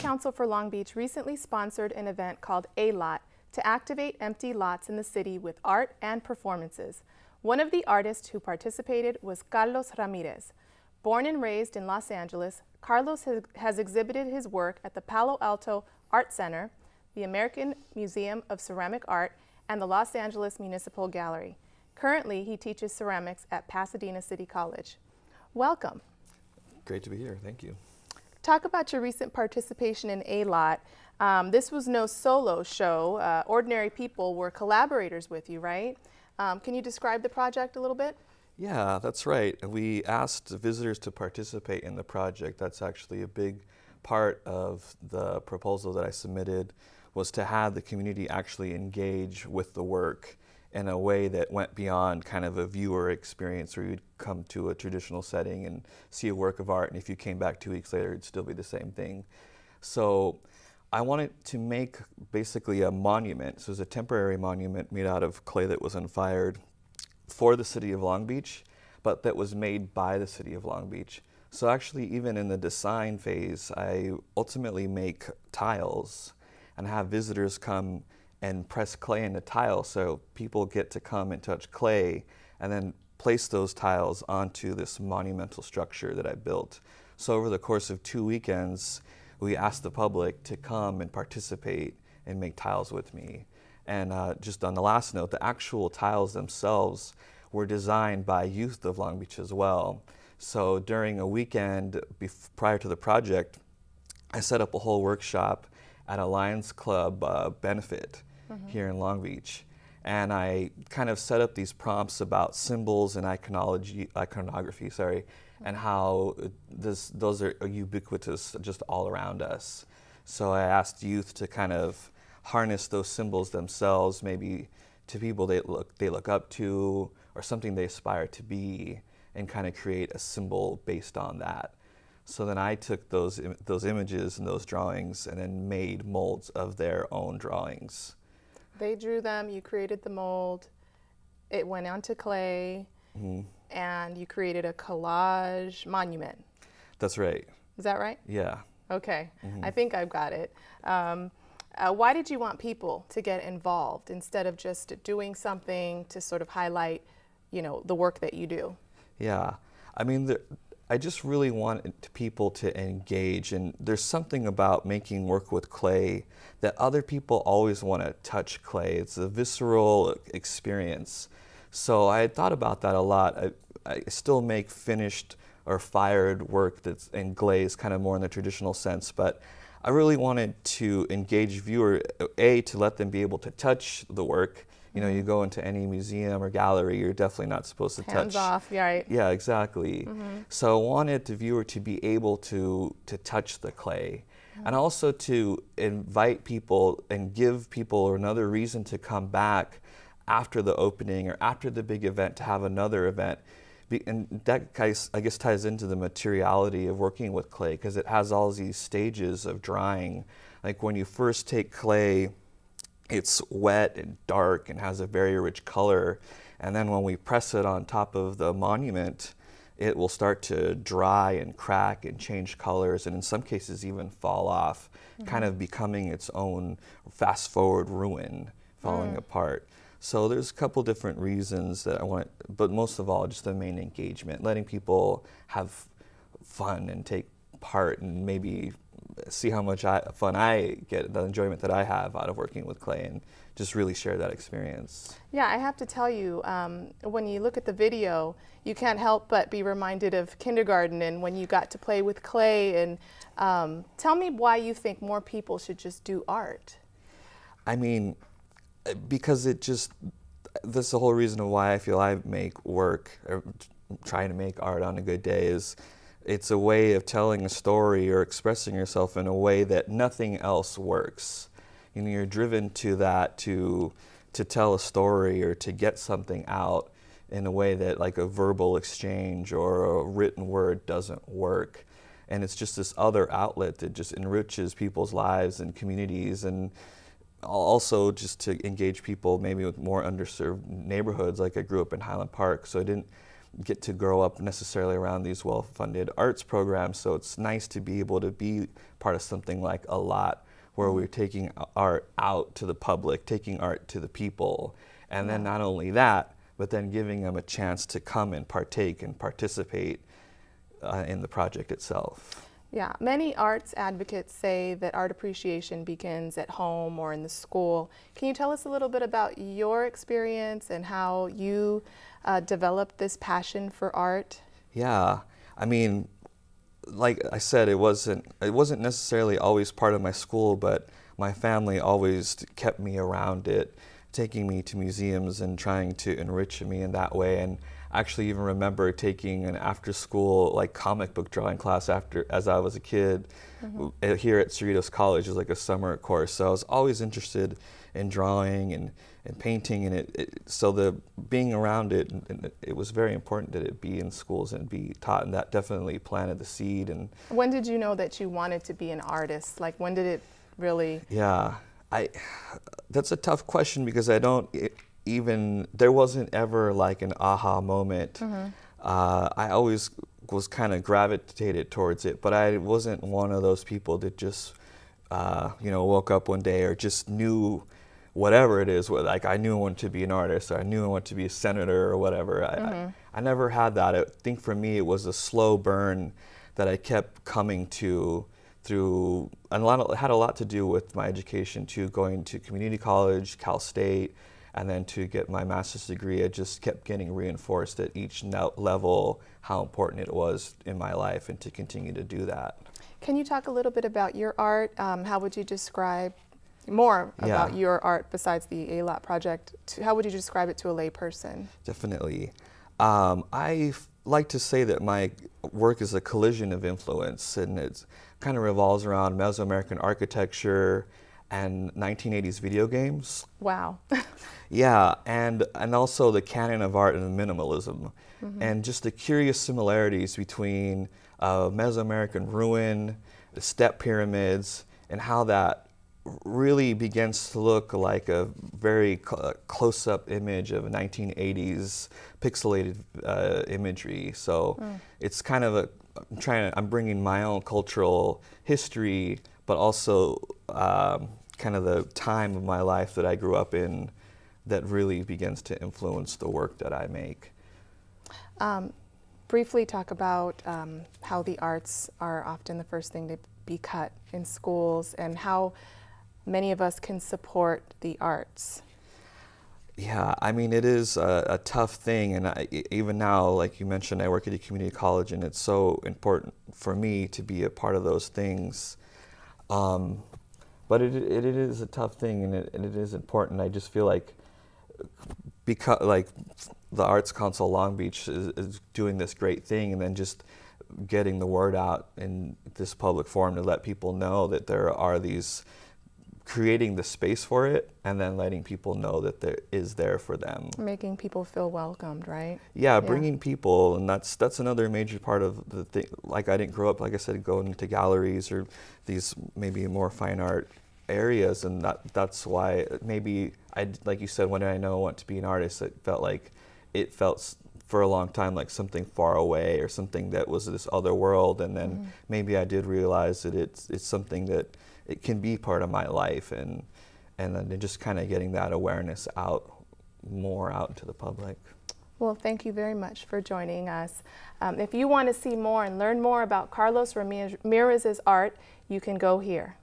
Council for Long Beach recently sponsored an event called A-Lot to activate empty lots in the city with art and performances. One of the artists who participated was Carlos Ramirez. Born and raised in Los Angeles, Carlos has exhibited his work at the Palo Alto Art Center, the American Museum of Ceramic Art, and the Los Angeles Municipal Gallery. Currently, he teaches ceramics at Pasadena City College. Welcome. Great to be here, thank you. Talk about your recent participation in A-Lot. This was no solo show. Ordinary people were collaborators with you, right? Can you describe the project a little bit? Yeah, that's right. We asked visitors to participate in the project. That's actually a big part of the proposal that I submitted, was to have the community actually engage with the work in a way that went beyond kind of a viewer experience where you'd come to a traditional setting and see a work of art, and if you came back 2 weeks later, it'd still be the same thing. So I wanted to make basically a monument. So it was a temporary monument made out of clay that was unfired for the city of Long Beach, but that was made by the city of Long Beach. So actually, even in the design phase, I ultimately make tiles and have visitors come and press clay into tiles, so people get to come and touch clay and then place those tiles onto this monumental structure that I built. So over the course of 2 weekends, we asked the public to come and participate and make tiles with me. And just on the last note, the actual tiles themselves were designed by youth of Long Beach as well. So during a weekend prior to the project, I set up a whole workshop at a Lions Club benefit here in Long Beach. And I kind of set up these prompts about symbols and iconography, and how those are ubiquitous just all around us. So I asked youth to kind of harness those symbols themselves, maybe to people they look up to, or something they aspire to be, and kind of create a symbol based on that. So then I took those images and those drawings and then made molds of their own drawings. They drew them, you created the mold, it went onto clay, and you created a collage monument. That's right. Is that right? Yeah. Okay, I think I've got it. Why did you want people to get involved instead of just doing something to sort of highlight, you know, the work that you do? Yeah, I mean, I just really wanted people to engage, and there's something about making work with clay that other people always want to touch clay. It's a visceral experience. So I had thought about that a lot. I still make finished or fired work that's in glaze, kind of more in the traditional sense, but I really wanted to engage viewer, to let them be able to touch the work. You know, you go into any museum or gallery, you're definitely not supposed to touch. Hands off, yeah, right. Yeah, exactly. So I wanted the viewer to be able to touch the clay, and also to invite people and give people another reason to come back after the opening or after the big event to have another event. And that, I guess, ties into the materiality of working with clay, because it has all these stages of drying. Like when you first take clay, it's wet and dark and has a very rich color, and then when we press it on top of the monument, it will start to dry and crack and change colors, and in some cases even fall off, kind of becoming its own fast forward ruin, falling apart. So there's a couple different reasons that I want, but most of all just the main engagement, letting people have fun and take part and maybe see how much fun I get, the enjoyment that I have out of working with clay, and just really share that experience. Yeah, I have to tell you, when you look at the video, you can't help but be reminded of kindergarten and when you got to play with clay. And tell me why you think more people should just do art. I mean, because that's the whole reason why I feel I make work, or trying to make art on a good day, is it's a way of telling a story or expressing yourself in a way that nothing else works. You know, you're driven to that to tell a story or to get something out in a way that like a verbal exchange or a written word doesn't work. And it's just this other outlet that just enriches people's lives and communities, and also just to engage people maybe with more underserved neighborhoods. Like I grew up in Highland Park, so I didn't get to grow up necessarily around these well-funded arts programs. So it's nice to be able to be part of something like A Lot, where we're taking art out to the public, taking art to the people. And then not only that, but then giving them a chance to come and partake and participate in the project itself. Yeah, many arts advocates say that art appreciation begins at home or in the school. Can you tell us a little bit about your experience and how you developed this passion for art? Yeah, I mean, like I said, it wasn't necessarily always part of my school, but my family always kept me around it, taking me to museums and trying to enrich me in that way. And I actually even remember taking an after-school like comic book drawing class as I was a kid here at Cerritos College. It was like a summer course. So I was always interested in drawing and painting, and so the being around it, and it was very important that it be in schools and be taught, and that definitely planted the seed. And when did you know that you wanted to be an artist? Like, when did it really? Yeah, that's a tough question because there wasn't ever like an aha moment. I always was kind of gravitated towards it, but I wasn't one of those people that just woke up one day or just knew whatever it is. Like, I knew I wanted to be an artist, or I knew I wanted to be a senator or whatever. I never had that. I think for me it was a slow burn that I kept coming to through, and it had a lot to do with my education too, going to community college, Cal State, and then to get my master's degree. It just kept getting reinforced at each level how important it was in my life, and to continue to do that. Can you talk a little bit about your art? How would you describe more about your art besides the A-Lot project? How would you describe it to a lay person? Definitely. I like to say that my work is a collision of influence, and it kind of revolves around Mesoamerican architecture and 1980s video games. Wow. Yeah, and also the canon of art and minimalism, and just the curious similarities between Mesoamerican ruin, the step pyramids, and how that really begins to look like a very close-up image of a 1980s pixelated imagery. So it's kind of I'm bringing my own cultural history, but also kind of the time of my life that I grew up in that really begins to influence the work that I make. Briefly talk about how the arts are often the first thing to be cut in schools, and how many of us can support the arts. Yeah, I mean, it is a tough thing, and even now, like you mentioned, I work at a community college, and it's so important for me to be a part of those things. But it is a tough thing, and it is important. I just feel like, because like the Arts Council Long Beach is doing this great thing, and then just getting the word out in this public forum to let people know that there are these, creating the space for it, and then letting people know that there is there for them. Making people feel welcomed, right? Yeah, bringing people, and that's another major part of the thing. Like, I didn't grow up, like I said, going to galleries or these maybe more fine art areas, and that's why maybe like you said, when I want to be an artist, it felt for a long time like something far away, or something that was this other world, and then maybe I did realize that it's something that it can be part of my life, and then just kind of getting that awareness more out into the public. Well, thank you very much for joining us. If you want to see more and learn more about Carlos Ramirez's art, you can go here.